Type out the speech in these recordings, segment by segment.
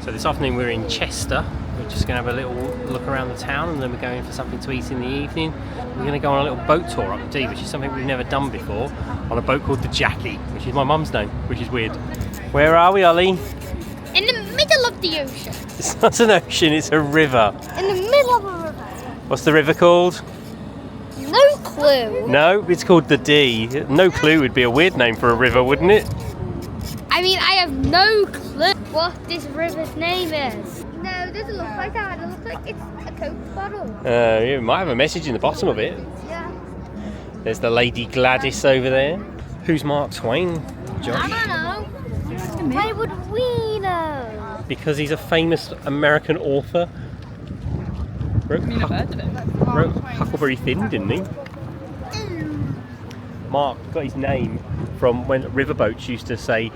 So this afternoon we're in Chester. We're just going to have a little look around the town and then we're going for something to eat in the evening. We're going to go on a little boat tour up the Dee, which is something we've never done before, on a boat called the Jackie, which is my mum's name, which is weird. Where are we, Ollie? In the middle of the ocean. It's not an ocean, it's a river. In the middle of a river. What's the river called? No clue. No, it's called the Dee. No clue would be a weird name for a river, wouldn't it? I mean, I have no clue what this river's name is. No, it doesn't look like that. It looks like it's a Coke bottle. It might have a message in the bottom of it. Yeah. There's the Lady Gladys over there. Who's Mark Twain, Josh? I don't know. Why would we know? Because he's a famous American author. Wrote Huckleberry Finn, didn't he? Mark got his name from when riverboats used to say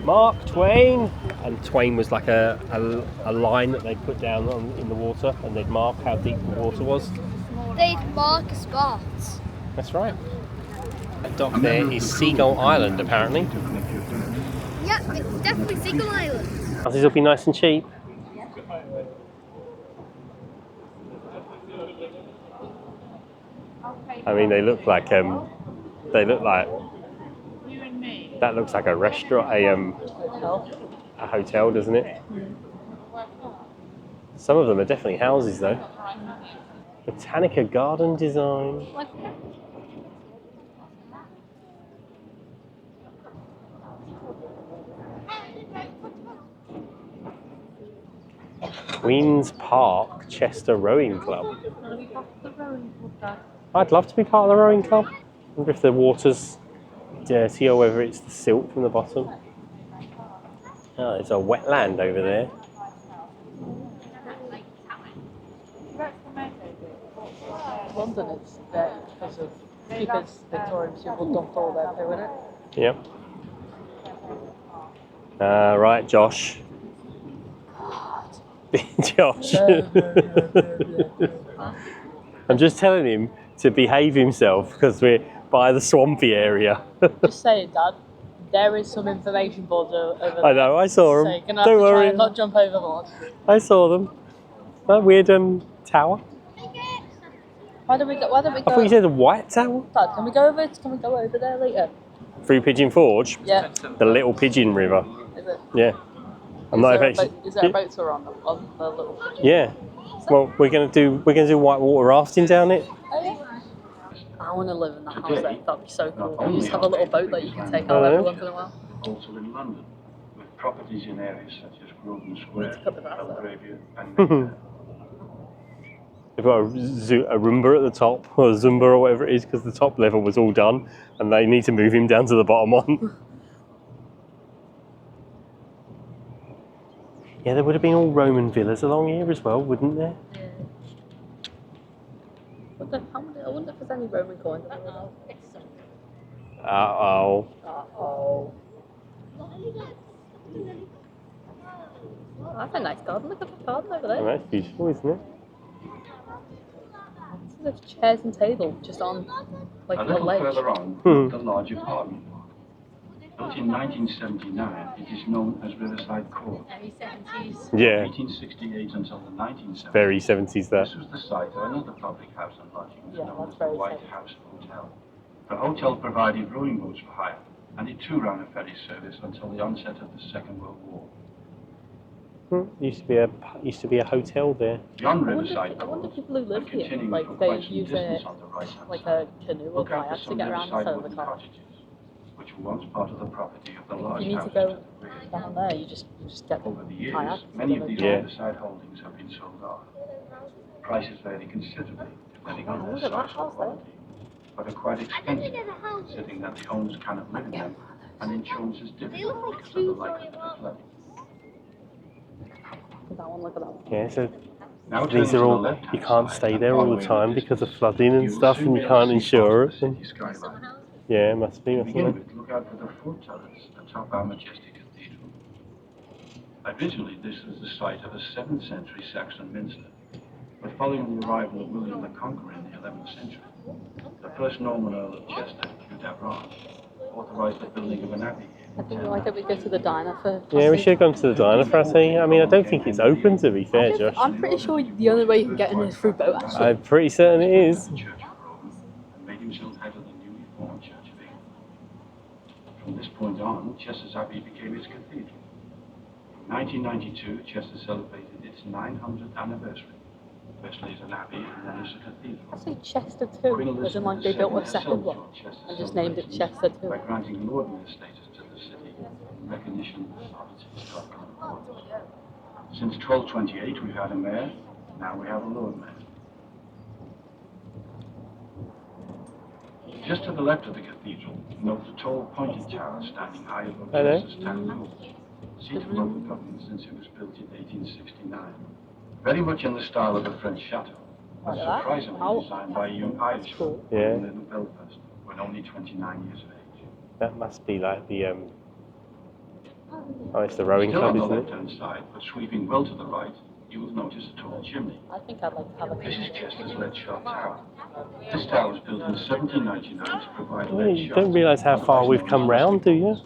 Mark Twain, and Twain was like a line that they'd put down in the water, and they'd mark how deep the water was. They'd mark a spot. That's right. That dock there is Seagull Island, apparently. Yep, it's definitely Seagull Island. These will be nice and cheap. I mean, they look like that looks like a restaurant, a hotel, doesn't it? Some of them are definitely houses, though. Botanica garden design. Queen's Park Chester Rowing Club. I'd love to be part of the rowing club. I wonder if the water's dirty or whether it's the silt from the bottom. Oh, there's a wetland over there. London is there because Victorian people dumped all their poo in it. Yep. Right, Josh. Josh. I'm just telling him to behave himself because we're by the swampy area. Just say it, Dad. There is some information boards over there. I know, I saw them. So you're gonna have Don't to worry. try and not jump overboard. I saw them. That weird tower. Why don't we go? I thought you said a white tower. Dad, can we go over there later? Through Pigeon Forge? Yeah. The Little Pigeon River. Is it? Yeah. Is there a boat tour on the little pigeon? Yeah. Well, we're gonna do whitewater rafting down it. Oh, yeah. I want to live in that house there. That'd be so cool. You just have a little boat that you can take out every once in a while. Also in London, with properties in areas such as Grosvenor Square, Belgravia, and They've got a Roomba at the top, or a Zumba or whatever it is, because the top level was all done, and they need to move him down to the bottom one. Yeah, there would have been all Roman villas along here as well, wouldn't there? Yeah. I wonder if there's any Roman coins. Uh-oh. Uh-oh. Oh, that's a nice garden. Look at the garden over there. Oh, that's beautiful, isn't it? There's chairs and tables just on like a a little ledge. further on, the large apartment block. Built in 1979, it is known as Riverside Court. Yeah. 1868 until the 1970s. Very 70s that. This was the site of another public house and lodgings Yeah, known that's as the very White safe. House Hotel. The hotel provided rowing boats for hire, and it too ran a ferry service until the onset of the Second World War. Used to be a hotel there. Beyond I Riverside wonder Court, people who live and here, continuing like for they quite some use distance it on the right-hand like side, a canoe or look out for kayak to some get around riverside instead of a wooden car. cottages, which were once part of the property of the large If you need to houses go at the rear. down there, you just get Over the years, kayak. many of these Yeah. riverside holdings have been sold off. Prices vary considerably depending on Oh, their look at that size or house there. quality, but are quite expensive, considering that the owners cannot live in them, and insurance is difficult because of the likelihood of flooding. Look at that one, look at that one. Yeah, so Now these turning to are the all, left-hand you can't side, stay there all the following time the because of distance, flooding and you will stuff, soon and be you able to can't see insure part it. of the city skyline. Yeah, it must be, To mustn't begin it? with, look out for the fort turrets atop our majestic cathedral. Originally, this was the site of a 7th century Saxon minster, but following the arrival of William the Conqueror in the 11th century, the first Norman Earl of Chester, Hugh d'Avranches, authorized the building of an abbey here, I think why don't we go to the diner for Yeah, we should have gone to the diner for our tea. I mean, I don't think it's open, to be fair, Josh. I'm pretty sure the only way you can get in is through boat, actually. I'm pretty certain it is. The Church of Rome and made himself head of the newly formed Church of England. From this point on, Chester's Abbey became its cathedral. In 1992, Chester celebrated its 900th anniversary. Firstly as an abbey and then as a cathedral. I say Chester too, as in like they built a second one and just named it Chester too. By granting Lord Mayor status to the city in recognition of its historical importance. Since 1228 we've had a mayor, now we have a Lord Mayor. Just to the left of the cathedral, note the tall pointed tower standing high above Chester's town hall, seat of local government since it was built in 1869. Very much in the style of a French chateau, but surprisingly designed by a young Irishman born in Belfast when only 29 years of age. That must be like the oh, it's the rowing club, isn't it? Still on the left-hand side, but sweeping well to the right, you will notice a tall chimney. I think I'd like to have a This is Chester's lead shot tower. This tower was built in 1799 to provide Well, lead you shots. don't realise how far we've come round, do you?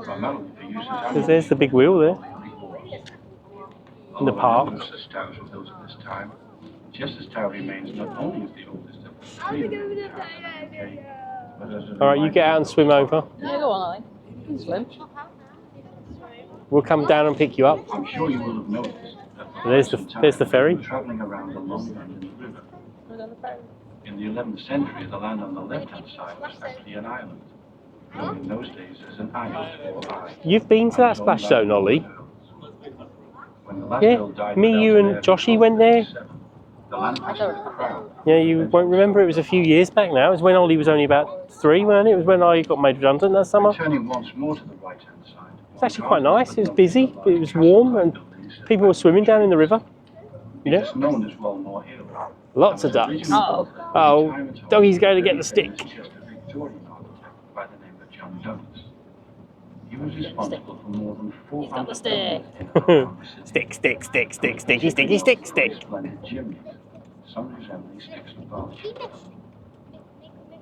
Primarily for use as Because there's the big wheel there. In the park. Although most towers were built at this time, Chester's Tower remains not only as the oldest of the three remaining towers in the UK, but as a Alright, you get out and swim over. Yeah, go on, Ali. You can swim. We'll come down and pick you up. I'm sure you will have noticed that There's the ferry. travelling around the long bend in the river. We're on the ferry. In the 11th century, the land on the left-hand side was actually an island, known in those days as an isle or isle. You've been to that splash zone, Ollie? When the last Yeah, girl died me, without you an and heir Joshy in went there. 1987, the land was crowned. Yeah, you won't remember, it was a few years back now. It was when Ollie was only about 3, weren't it? It was when I got made redundant that summer. Turning once more to the right-hand side. It's actually quite nice. It was busy, but it was warm, and people were swimming down in the river. It Yeah, is known as Wellmore Hill. lots of ducks. Oh. Oh, Doggy's going to get the stick. Victorian architect by the name of John Douglas. He was responsible for more than 400 got the stick. Stick, stick, stick, stick, sticky, sticky, stick, stick. Splendid chimneys, some resembling sticks of varnish.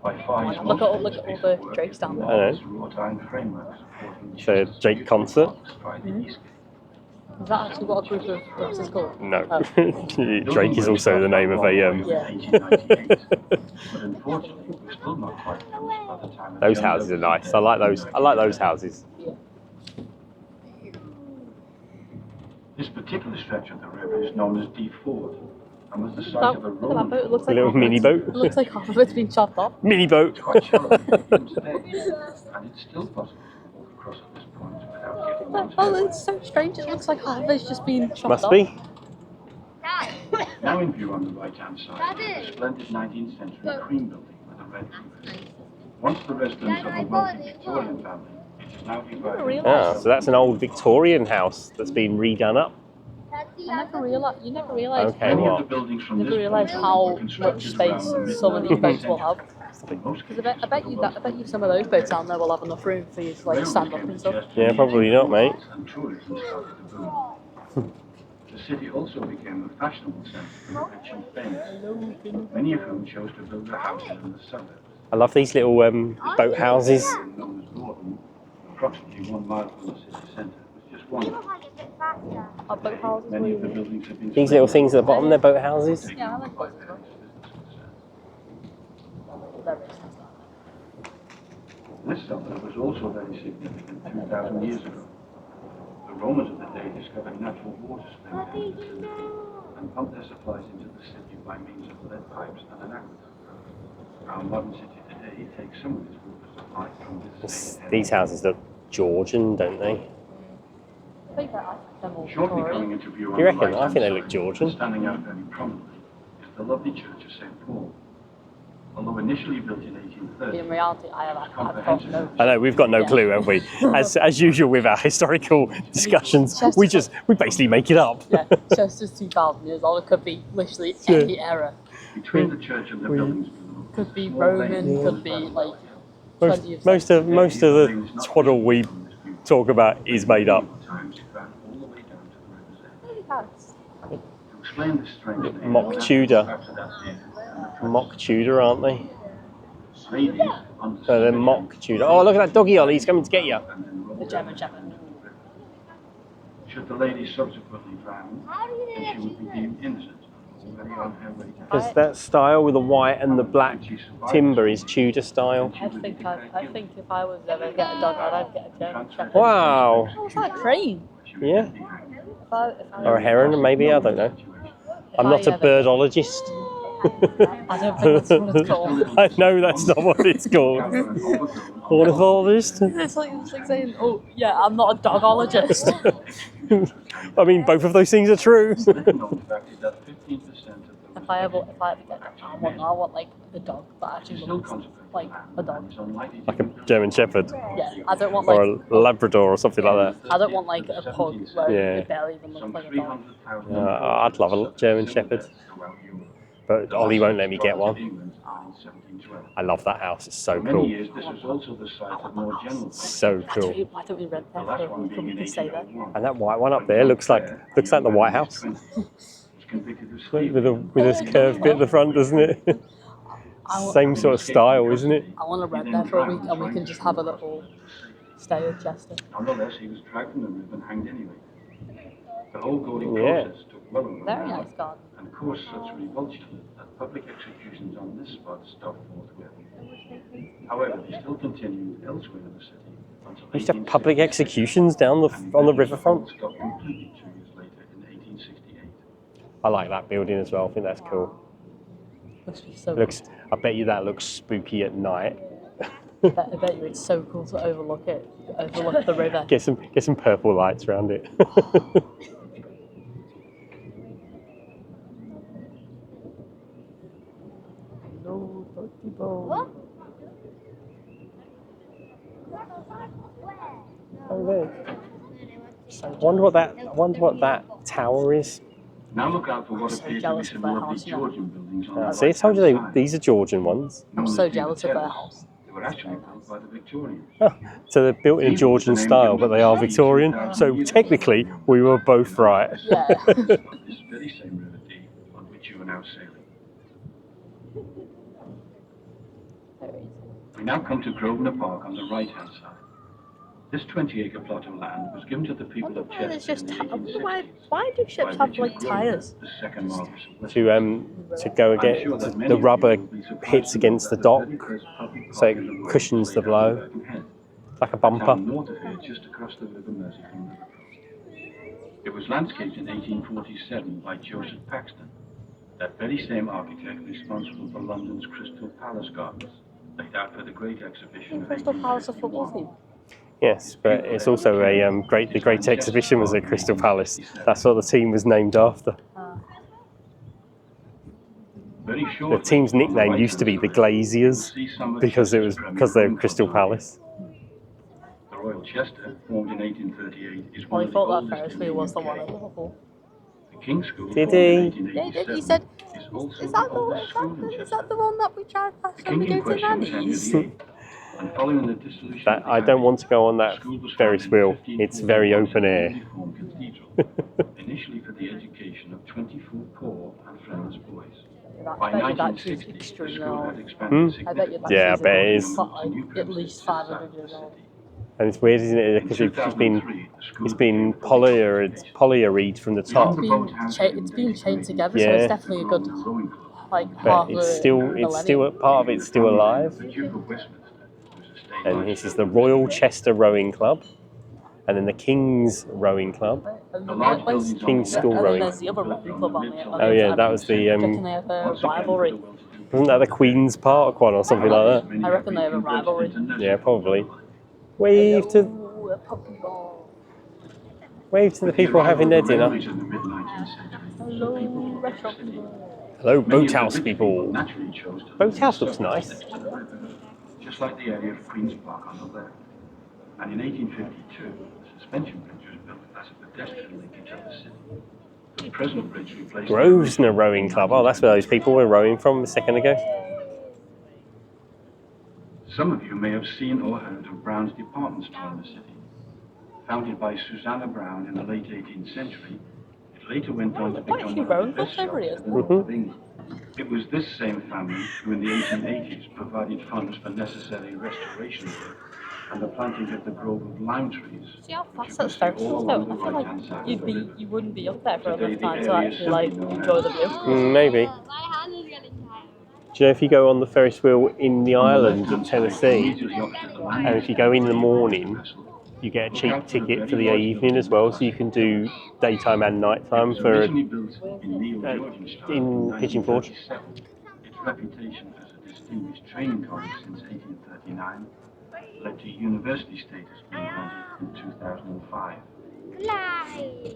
By far his Look most at all famous the piece of work drakes is the down there. I know. marvelous wrought iron framework supporting So, Chester's Drake beautiful concert? arcs by the east gate. Is that actually what a group of ducks is called? No. Oh. Drake is also the name of a... Yeah. 1898, but unfortunately, we're still not quite finished by the time of Those John houses are Douglas. nice. I like those. I like those houses. Yeah. This particular stretch of the river is known as Dee Ford and was the site Look of a at that Roman boat. It looks A like little half of mini it's- boat. It looks like half of it's been chopped off. Mini boat. quite shallow even today, and it's still possible to walk across at this point without getting onto Oh, the it's so strange. It looks like half of it's just been chopped Must off. be. Now in view on the right-hand side Daddy. is a splendid 19th century cream building with a red roof. Once the residence of a wealthy Victorian family, it is now divided. Ah, so that's an old Victorian house that's been redone up. You never realise Okay, Many of what? the buildings from never this realise point how were much constructed space around the some of these boats will have. Most Because I bet you some of those boats down there will have enough room for you to like stand up and stuff. Yeah, probably not, mate. And tourism started to boom. The city also became a fashionable centre for the rich and famous, many of whom chose to build their houses in the suburbs. I love these little boat houses. Known as Norton, approximately 1 mile from the city centre, was just one. Our boat houses Many of the were- buildings have been These little things at the bottom, they're boat houses. Yeah, I like boats as well. They're rich. This suburb was also very significant 2,000 years ago. The Romans of the day discovered natural water springs in the vicinity and pumped their supplies into the city by means of lead pipes and an aqueduct. Our modern city today takes some of this water supply from this same area. These houses look Georgian, don't they? I think I like them all Shortly Victorian. coming into view on You the reckon? I right-hand think they side, look Georgian. standing out very prominently, is the lovely church of St. Paul. Although initially built in 1830, In reality, I've got no. I know, we've got no Yeah. clue, have we? As usual with our historical discussions, we basically make it up. Yeah, Chester's 2,000 years old. It could be literally any era. between the church and the buildings below, Could be small Roman. lanes Could be like Most, 20th most of the twaddle we talk about is made up. times it ran all the way down to the river's edge. centuries. To explain this strange name, Mock Tudor. after that year, Mock Tudor, aren't they? ladies under So they're mock Tudor. Oh, look at that doggy, Ollie, he's coming to get you. and then Robert the German Shepherd. Should the lady subsequently drown, then she would be deemed innocent, already on her way to Because that style with the white and the black timber is Tudor style. I think if I was ever to get a dog, I'd get a German Shepherd. Wow. Oh, is that a crane? Yeah. If I Or a heron, maybe, I don't know. I'm not a birdologist. I don't think that's what it's called. I know that's not what it's called. Ornithologist? It's like saying, oh, yeah, I'm not a dogologist. I mean, both of those things are true. If I ever get I want like a dog that actually looks like a dog. Like a German Shepherd. Yeah, I don't want like... Or a Labrador or something like that. I don't want like a pug where it barely even looks like a dog. I'd love a German Shepherd. But Ollie won't let me get one. I love that house, it's so cool. So cool. Why don't we rent that for a week and we can stay there? And that white one up there looks like the White House. With this curved bit at the front, doesn't it? Same sort of style, isn't it? I want to rent there for a week and we can just have a little stay at Chester. Nonetheless, he was dragged from the roof and hanged anyway. The whole golden process took well over Very an hour, nice garden. and caused such revulsion that public executions on this spot stopped forthwith. However, they still continued elsewhere in the city until Used to have public executions on the riverfront. Stopped completely 2 years later in 1868. I like that building as well. I think that's cool. Must be so I bet you that looks spooky at night. I bet you it's so cool to overlook the river. Get some purple lights around it. What? Oh, there. I wonder what that tower is. Now look out for what so appears to be jealous some of their lovely house, you know. Georgian buildings on the See, I told you right-hand side. these are Georgian ones. I'm so jealous of their house. They were actually built by the Victorians. So they're built in Georgian style, but they are Victorian. So technically, we were both right. Yeah. This very same River Dee on which you are now sailing. We now come to Grosvenor Park on the right-hand side. This 20-acre plot of land was given to the people of Chester in the 1860s. Why do ships have like tyres? The second Marquess of Westminster. To go against the rubber hits against the dock, so it cushions the blow, like a bumper. Town north of here, just across the River Mersey from Liverpool. It was landscaped in 1847 by Joseph Paxton, that very same architect responsible for London's Crystal Palace Gardens, laid out for the Great Exhibition of Crystal Palace a football team. Yes, but it's also the Great Exhibition was at Crystal Palace. That's what the team was named after. The team's nickname used to be the Glaziers because they're Crystal Palace. The Royal Chester, formed in 1838, is one Well, he of the thought that oldest Ferris in wheel was the UK. one at Liverpool. The King's School, Did formed in he? 1887, Yeah, he said, is also is the that oldest school in is Chester. that the one that we tried last The time we King in go to question was Henry Nanny's? VIII, and following the dissolution That of the I don't want to go on that school was Ferris founded in wheel. It's very 1541 open air. in Reformed Cathedral, initially for the education of 24 poor and friendless boys. By I bet you that is 1960, the extremely school had old. expanded I bet you that Yeah, I is bet it is. at least 500 years old. And it's weird, isn't it? Because it's been polyaride from the top, It's been chained together, so Yeah. it's definitely a good like half but of part of it's still alive. And this is the Royal Chester Rowing Club, and then the King's Rowing Club. King's School and then Rowing. there's the other rowing club on the Oh yeah, that was the reckon they have a rivalry. wasn't that the Queen's Park one or something like that? I reckon they have a rivalry. Yeah, probably. Wave to Ooh, a puppy ball. the people having their dinner. Hello, restaurant people. Hello, boathouse people. Boathouse looks nice. Just like the area of Queen's Park on the left. And in 1852, the suspension bridge was built as a pedestrian linkage of the city. The present bridge replaced Grosvenor Rowing Club. Oh, that's where those people were rowing from a second ago. Some of you may have seen or heard of Brown's department store in the city. Founded by Susanna Brown in the late 18th century, it later went on to become one of the best shops in the north of England. It was this same family who in the 1880s provided funds for necessary restoration work and the planting of the grove of lime trees. See how fast that's Ferris wheel's going? I feel like you wouldn't be up there for enough time to actually like enjoy the view. Maybe. My hand is getting tired. Do you know if you go on the Ferris wheel in the island of Tennessee, and if you go in the morning, you get a cheap ticket for the evening as well, so you can do daytime and nighttime for in Pigeon Forge. Its reputation as a distinguished training college since 1839 led to university status being granted in 2005. Glide!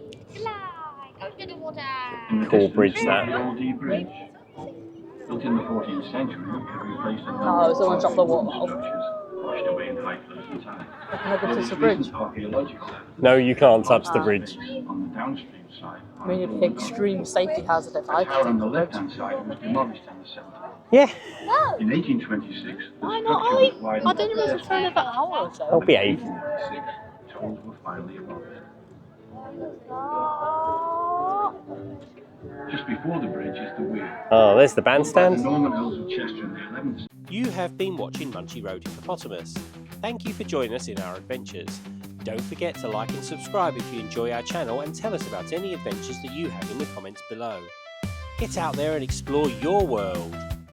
Out to the water! Cool bridge, that. The River Dee Bridge. Built in the 14th century, it replaced a No, someone dropped the water. structures washed away in high flood and tide. I can touch the bridge. Archaeological No, you can't touch the bridge. on the downstream side. I mean, it'd be an extreme safety hazard if I The tower on the touched left-hand side was demolished in the 70s. Yeah, In 1826, the Why structure not? was widened. I didn't even turn it for an hour or so. I'll behave. 1896, tolls were finally abolished. Just before the bridge is the weir. Oh, there's the Built by the bandstand. Norman Earls of Chester in the 11th. You have been watching Munchy Road Hippopotamus. Thank you for joining us in our adventures. Don't forget to like and subscribe if you enjoy our channel, and tell us about any adventures that you have in the comments below. Get out there and explore your world.